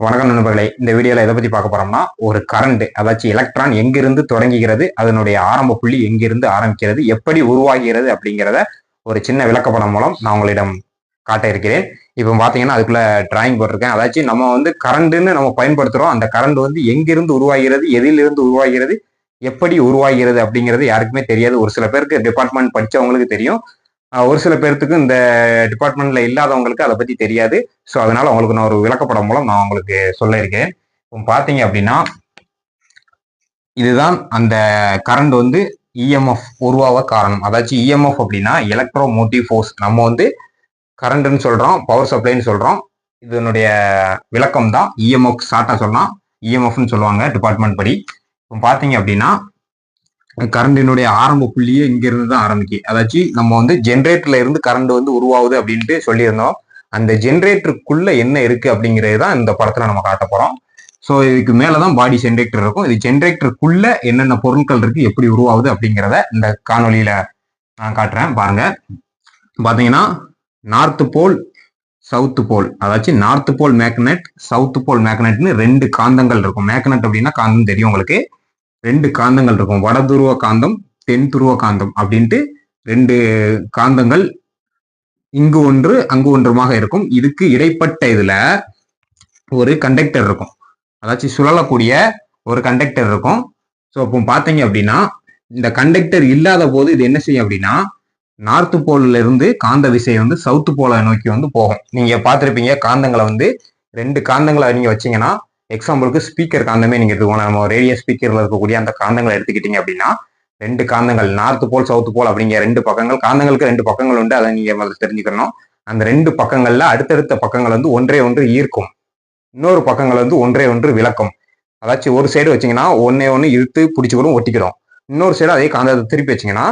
வணக்கம் நண்பர்களே. இந்த வீடியோல எதை பத்தி பார்க்க போறோம்னா, ஒரு கரண்ட் அதாச்சும் எலக்ட்ரான் எங்கிருந்து தொடங்குகிறது, அதனுடைய ஆரம்ப புள்ளி எங்கிருந்து ஆரம்பிக்கிறது, எப்படி உருவாகிறது அப்படிங்கிறத ஒரு சின்ன விளக்கப்படம் மூலம் நான் உங்களிடம் காட்ட இருக்கிறேன். இப்போ பார்த்தீங்கன்னா அதுக்குள்ள டிராயிங் போட்டிருக்கேன். அதாச்சும் நம்ம கரண்ட்னு நம்ம பயன்படுத்துறோம். அந்த கரண்ட் எங்கிருந்து உருவாகிறது, எதிலிருந்து உருவாகிறது, எப்படி உருவாகிறது அப்படிங்கிறது யாருக்குமே தெரியாது. ஒரு சில பேருக்கு டிபார்ட்மெண்ட் படிச்சவங்களுக்கு தெரியும். ஒரு சில பேர்த்துக்கு இந்த டிபார்ட்மெண்ட்ல இல்லாதவங்களுக்கு அதை பத்தி தெரியாது. ஸோ அதனால உங்களுக்கு நான் ஒரு விளக்கப்படம் மூலம் நான் உங்களுக்கு சொல்ல இருக்கேன். இப்போ பார்த்தீங்க அப்படின்னா, இதுதான் அந்த கரண்ட் இஎம்எஃப் உருவாக காரணம். அதாச்சும் இஎம்எஃப் அப்படின்னா எலக்ட்ரோ மோட்டிவ் ஃபோர்ஸ். நம்ம கரண்ட்னு சொல்றோம், பவர் சப்ளைன்னு சொல்றோம். இதனுடைய விளக்கம் தான் இஎம்எஃப். ஷார்ட்டா சொன்னா இஎம்எஃப்னு சொல்லுவாங்க டிபார்ட்மெண்ட் படி. இப்போ பார்த்தீங்க அப்படின்னா, கரண்டினுடைய ஆரம்ப புள்ளியே இங்க இருந்து தான் ஆரம்பிக்கும். அதாச்சும் நம்ம ஜென்ரேட்டர்ல இருந்து கரண்ட் உருவாகுது அப்படின்ட்டு சொல்லியிருந்தோம். அந்த ஜென்ரேட்டருக்குள்ள என்ன இருக்கு அப்படிங்கிறது தான் இந்த படத்துல நம்ம காட்ட போறோம். ஸோ இதுக்கு மேலதான் பாடி ஜென்ரேட்டர் இருக்கும். இது ஜென்ரேட்டருக்குள்ள என்னென்ன பொருட்கள் இருக்கு, எப்படி உருவாகுது அப்படிங்கிறத இந்த காணொலியில நான் காட்டுறேன் பாருங்க. பாத்தீங்கன்னா நார்த் போல் சவுத் போல், அதாச்சும் north pole magnet, south pole மேக்னெட்னு ரெண்டு காந்தங்கள் இருக்கும். மேக்னெட் அப்படின்னா காந்தம் தெரியும் உங்களுக்கு. ரெண்டு காந்தங்கள் இருக்கும், வட துருவ காந்தம், தென் துருவ காந்தம் அப்படின்ட்டு ரெண்டு காந்தங்கள் இங்கு ஒன்று அங்கு ஒன்றுமாக இருக்கும். இதுக்கு இடைப்பட்ட இதுல ஒரு கண்டக்டர் இருக்கும், அதாச்சும் சுழலக்கூடிய ஒரு கண்டக்டர் இருக்கும். ஸோ இப்போ பார்த்தீங்க அப்படின்னா, இந்த கண்டக்டர் இல்லாத போது இது என்ன செய்யும் அப்படின்னா, நார்த் போல்ல இருந்து காந்த விசை சவுத் போலை நோக்கி போகும். நீங்க பார்த்துருப்பீங்க காந்தங்களை ரெண்டு காந்தங்களை நீங்க வச்சீங்கன்னா, எக்ஸாம்பிளுக்கு ஸ்பீக்கர் காந்தமே நீங்க எடுத்துக்கோங்க. நம்ம ரேடியோ ஸ்பீக்கர்ல இருக்கக்கூடிய அந்த காந்தங்களை எடுத்துக்கிட்டீங்க அப்படின்னா, ரெண்டு காந்தங்கள் நார்த் போல் சவுத் போல் அப்படிங்கிற ரெண்டு பக்கங்கள், காந்தங்களுக்கு ரெண்டு பக்கங்கள் உண்டு, அதை நீங்க முதல்ல தெரிஞ்சுக்கணும். அந்த ரெண்டு பக்கங்கள்ல அடுத்தடுத்த பக்கங்கள் ஒன்றே ஒன்று ஈர்க்கும், இன்னொரு பக்கங்கள் ஒன்றே ஒன்று விளக்கும். அதாச்சும் ஒரு சைடு வச்சீங்கன்னா ஒன்னே ஒன்று இழுத்து பிடிச்சிக்கிடும், ஒட்டிக்கிடும். இன்னொரு சைடு அதே காந்தத்தை திருப்பி வச்சீங்கன்னா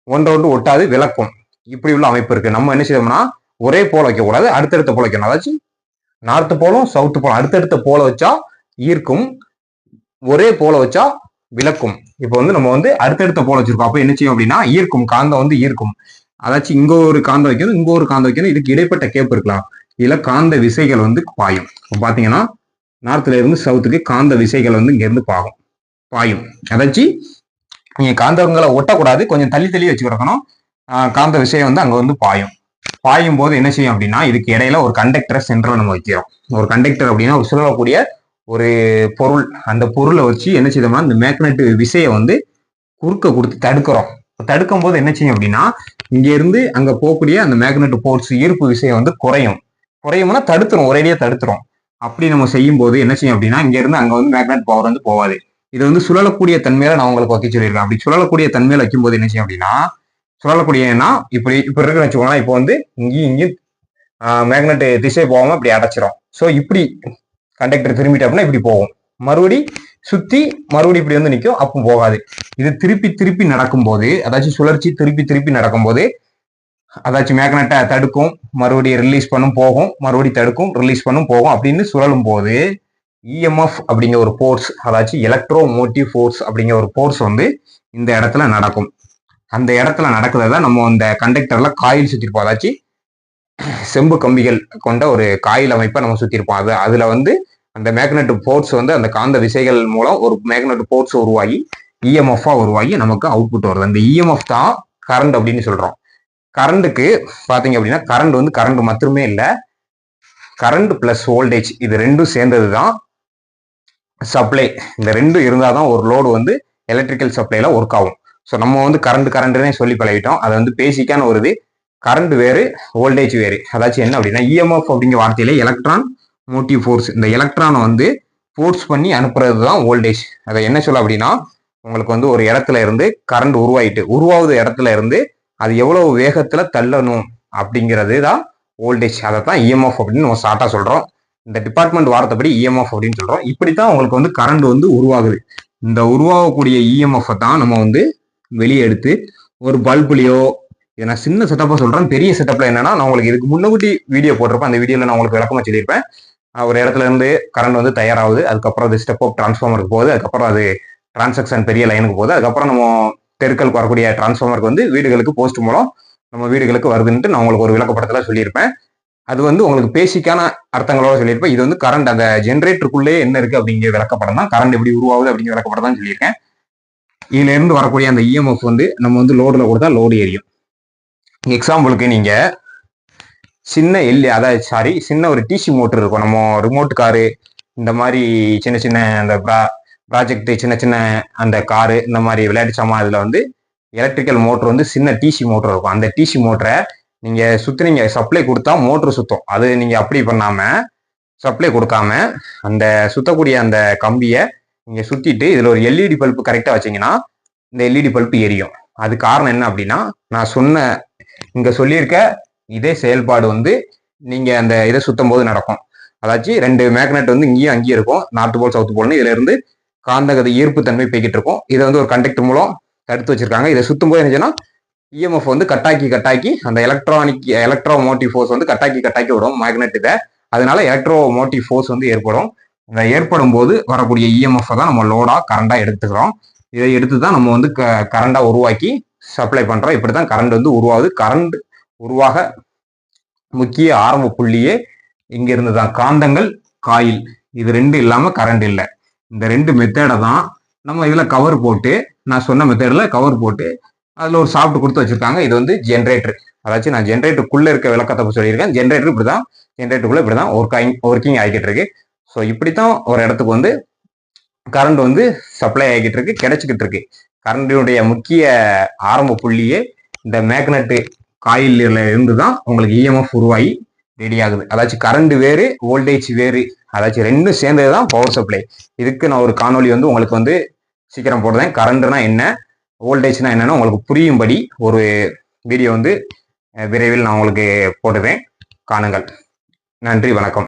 ஒன்றை ஒன்று ஒட்டாது, விளக்கும். இப்படி உள்ள அமைப்பு இருக்கு. நம்ம என்ன செய்யணும்னா, ஒரே போல வைக்கக்கூடாது, அடுத்தடுத்த போல வைக்கணும். அதாச்சும் நார்த் போலும் சவுத் போலும் அடுத்தடுத்த போல வச்சா ஈர்க்கும், ஒரே போல வச்சா விளக்கும். இப்போ நம்ம அடுத்தடுத்த போல வச்சிருக்கோம். அப்ப என்ன செய்யும் அப்படின்னா ஈர்க்கும், காந்தம் ஈர்க்கும். அதாச்சும் இங்க ஒரு காந்தம் வைக்கணும், இங்க ஒரு காந்தம் வைக்கணும். இதுக்கு இடைப்பட்ட கேப் இருக்கலாம். இதுல காந்த விசைகள் பாயும். பாத்தீங்கன்னா நார்த்ல இருந்து சவுத்துக்கு காந்த விசைகள் இங்க இருந்து பாயும். அதாச்சும் நீங்க காந்தங்களை ஒட்டக்கூடாது, கொஞ்சம் தள்ளி தள்ளி வச்சுக்கிடக்கணும். காந்த விஷயம் அங்க பாயும் போது என்ன செய்யும் அப்படின்னா, இதுக்கு இடையில ஒரு கண்டக்டரை சென்ட்ரல் நம்ம வைக்கிறோம். ஒரு கண்டக்டர் அப்படின்னா ஒரு சுழலக்கூடிய ஒரு பொருள். அந்த பொருளை வச்சு என்ன செய்யணும்னா, இந்த மேக்னெட் விசையை குறுக்க கொடுத்து தடுக்கிறோம். தடுக்கும் போது என்ன செய்யும் அப்படின்னா, இங்க இருந்து அங்க போகக்கூடிய அந்த மேக்னெட் போர்ஸ் ஈர்ப்பு விசையை குறையும்னா தடுத்துரும், ஒரேடியா தடுத்துரும். அப்படி நம்ம செய்யும் போது என்ன செய்யும் அப்படின்னா, இங்க இருந்து அங்க மேக்னெட் பவர் போவாது. இது சுழலக்கூடிய தன்மையில நான் உங்களுக்கு வைக்க சொல்லியிருக்கேன். அப்படி சுழலக்கூடிய தன்மையில வைக்கும் போது என்ன செய்யும் அப்படின்னா, சுழலக்கூடியனா இப்படி இருக்குன்னு வச்சுக்கோங்களேன். இப்போ இங்கேயும் மேக்னெட் திசை போகாம இப்படி அடைச்சிரும். ஸோ இப்படி கண்டக்டர் திரும்பிட்டு அப்படின்னா இப்படி போகும், மறுபடி சுத்தி மறுபடி இப்படி நிற்கும், அப்போ போகாது. இது திருப்பி திருப்பி நடக்கும்போது, அதாச்சும் சுழற்சி திருப்பி திருப்பி நடக்கும்போது, அதாச்சும் மேக்னெட்டை தடுக்கும், மறுபடியும் ரிலீஸ் பண்ணும், போகும், மறுபடியும் தடுக்கும், ரிலீஸ் பண்ணும், போகும். அப்படின்னு சுழலும் போது இஎம்எஃப் அப்படிங்கிற ஒரு போர்ஸ், அதாச்சும் எலக்ட்ரோ மோட்டிவ் ஃபோர்ஸ் அப்படிங்கிற ஒரு போர்ஸ் இந்த இடத்துல நடக்கும். அந்த இடத்துல நடக்கிறத நம்ம இந்த கண்டக்டர்ல காயில் சுத்திருப்போம். அதாச்சும் செம்பு கம்பிகள் கொண்ட ஒரு காயில் அமைப்பை நம்ம சுத்திருப்போம். அதுல அந்த மேக்னெட் போர்ஸ் அந்த காந்த விசைகள் மூலம் ஒரு மேக்னெட் போர்ஸ் உருவாகி இஎம்எஃப் உருவாகி நமக்கு அவுட்புட் வருது. அந்த இஎம்எஃப் தான் கரண்ட் அப்படின்னு சொல்றோம். கரண்ட்டுக்கு பாத்தீங்க அப்படின்னா, கரண்ட் மட்டுமே இல்லை, கரண்ட் பிளஸ் வோல்டேஜ் இது ரெண்டும் சேர்ந்தது தான் சப்ளை. இந்த ரெண்டும் இருந்தாதான் ஒரு லோடு எலக்ட்ரிக்கல் சப்ளைல ஒர்க் ஆகும். ஸோ நம்ம கரண்ட்னே சொல்லி பழகிட்டோம். அது பேசிக்கான ஒரு இது. கரண்ட் வேறு, வோல்டேஜ் வேறு. அதாச்சும் என்ன அப்படின்னா, இஎம்எஃப் அப்படிங்கிற வார்த்தையில எலக்ட்ரான் மோட்டிவ் ஃபோர்ஸ். இந்த எலக்ட்ரானை ஃபோர்ஸ் பண்ணி அனுப்புறது தான் வோல்டேஜ். அதை என்ன சொல்ல அப்படின்னா, உங்களுக்கு ஒரு இடத்துல இருந்து கரண்ட் உருவாகுது இடத்துல இருந்து அது எவ்வளவு வேகத்துல தள்ளணும் அப்படிங்கிறது தான் வோல்டேஜ். அதை தான் இஎம்எஃப் அப்படின்னு நம்ம ஷார்ட்டா சொல்றோம். இந்த டிபார்ட்மெண்ட் வார்த்தைப்படி இஎம்எஃப் அப்படின்னு சொல்றோம். இப்படித்தான் உங்களுக்கு கரண்ட் உருவாகுது. இந்த உருவாகக்கூடிய இஎம்எஃப் தான் நம்ம வெளியே எடுத்து ஒரு பல்புலையோ, இதை நான் சின்ன செட்டப்பா சொல்றேன். பெரிய செட்டப்ல என்னன்னா, நான் உங்களுக்கு இதுக்கு முன்னாடி வீடியோ போட்டிருப்பேன். அந்த வீடியோல நான் உங்களுக்கு விளக்கமா சொல்லியிருப்பேன். ஒரு இடத்துல இருந்து கரண்ட் தயாராகுது, அதுக்கப்புறம் அது ஸ்டெப் அப் டிரான்ஸ்ஃபார்மருக்கு போகுது, அதுக்கப்புறம் அது டிரான்சாக்ஷன் பெரிய லைனுக்கு போகுது, அதுக்கப்புறம் நம்ம தெருக்களுக்கு வரக்கூடிய டிரான்ஸ்ஃபார்மருக்கு வீடுகளுக்கு போஸ்ட் மூலம் நம்ம வீடுகளுக்கு வருதுன்ட்டு நான் உங்களுக்கு ஒரு விளக்கப்படத்துல சொல்லியிருப்பேன். அது வந்து உங்களுக்கு பேசிக்கான அர்த்தங்களோட சொல்லியிருப்பேன். இது வந்து கரண்ட் அந்த ஜென்ரேட்டருக்குள்ளே என்ன இருக்கு அப்படிங்கிற விளக்கப்படம் தான், கரண்ட் எப்படி உருவாகுது அப்படிங்கிற விளக்கப்படம் தான் சொல்லியிருக்கேன். இதுல இருந்து வரக்கூடிய அந்த இஎம்எஃப் வந்து நம்ம வந்து லோடுல கொடுத்தா லோடு எரியும். எக்ஸாம்பிளுக்கு நீங்க சின்ன சின்ன ஒரு டிசி மோட்டர் இருக்கும். நம்ம ரிமோட் காரு இந்த மாதிரி சின்ன சின்ன அந்த ப்ராஜெக்ட் சின்ன சின்ன அந்த காரு இந்த மாதிரி விளையாட்டு சாமான் இதுல வந்து எலக்ட்ரிக்கல் மோட்டர் வந்து சின்ன டிசி மோட்டர் இருக்கும். அந்த டிசி மோட்டரை நீங்க சுத்தினீங்க, சப்ளை கொடுத்தா மோட்டர் சுத்தம். அது நீங்க அப்படி பண்ணாம சப்ளை கொடுக்காம அந்த சுத்தக்கூடிய அந்த கம்பியை நீங்க சுத்திட்டு இதுல ஒரு எல்இடி பல்ப் கரெக்டா வச்சீங்கன்னா இந்த எல்இடி பல்ப் எரியும். அது காரணம் என்ன அப்படின்னா, நான் சொன்ன இங்க சொல்லியிருக்க இதே செயல்பாடு வந்து நீங்க அந்த இதை சுத்தும் போது நடக்கும். அதாச்சும் 2 மேக்னெட் வந்து இங்கேயும் அங்கேயும் இருக்கும், நார்த் போல் சவுத் போல்னு. இதுல இருந்து காந்தகத ஈர்ப்பு தன்மை போய்கிட்டு இருக்கும். இதை வந்து ஒரு கண்டக்டர் மூலம் தடுத்து வச்சிருக்காங்க. இதை சுத்தும் போது என்னச்சுன்னா இஎம்எஃப் வந்து கட்டாக்கி அந்த எலக்ட்ரோ மோட்டிவ் ஃபோர்ஸ் வந்து கட்டாக்கி விடும் மேக்னெட் இதை. அதனால எலக்ட்ரோ மோட்டிவ் ஃபோர்ஸ் வந்து ஏற்படும். இந்த ஏற்படும் போது வரக்கூடிய இஎம்எஃப் தான் நம்ம லோடா கரண்டா எடுத்துக்கிறோம். இதை எடுத்து தான் நம்ம வந்து கரண்டா உருவாக்கி சப்ளை பண்றோம். இப்படிதான் கரண்ட் வந்து உருவாகுது. கரண்ட் உருவாக முக்கிய ஆரம்ப புள்ளியே இங்க இருந்து தான். காந்தங்கள், காயில், இது 2 இல்லாம கரண்ட் இல்லை. இந்த 2 மெத்தடை தான் நம்ம இதுல கவர் போட்டு, நான் சொன்ன மெத்தட்ல கவர் போட்டு அதுல ஒரு சாஃப்ட் கொடுத்து வச்சிருக்காங்க. இது வந்து ஜென்ரேட்டர். அதாச்சும் நான் ஜென்ரேட்டருக்குள்ள இருக்க விளக்கத்தை சொல்லியிருக்கேன். ஜென்ரேட்டர் இப்படிதான், ஜென்ரேட்டருக்குள்ள இப்படிதான் ஒர்க்கிங் ஆகிட்டு இருக்கு. ஸோ இப்படித்தான் ஒரு இடத்துக்கு வந்து கரண்ட் வந்து சப்ளை ஆகிட்டு இருக்கு, கிடைச்சிக்கிட்டு இருக்கு. கரண்டினுடைய முக்கிய ஆரம்ப புள்ளியே இந்த மேக்னெட் காயில் இருந்து தான் உங்களுக்கு இஎம்எஃப் உருவாகி ரெடி ஆகுது. அதாச்சும் கரண்ட் வேறு, வோல்டேஜ் வேறு, அதாச்சும் 2 சேர்ந்தது தான் பவர் சப்ளை. இதுக்கு நான் ஒரு காணொலி வந்து உங்களுக்கு வந்து சீக்கிரம் போடுறேன். கரண்ட்னா என்ன, வோல்டேஜ்னா என்னன்னு உங்களுக்கு புரியும்படி ஒரு வீடியோ வந்து விரைவில் நான் உங்களுக்கு போடுவேன், காணுங்கள். நன்றி, வணக்கம்.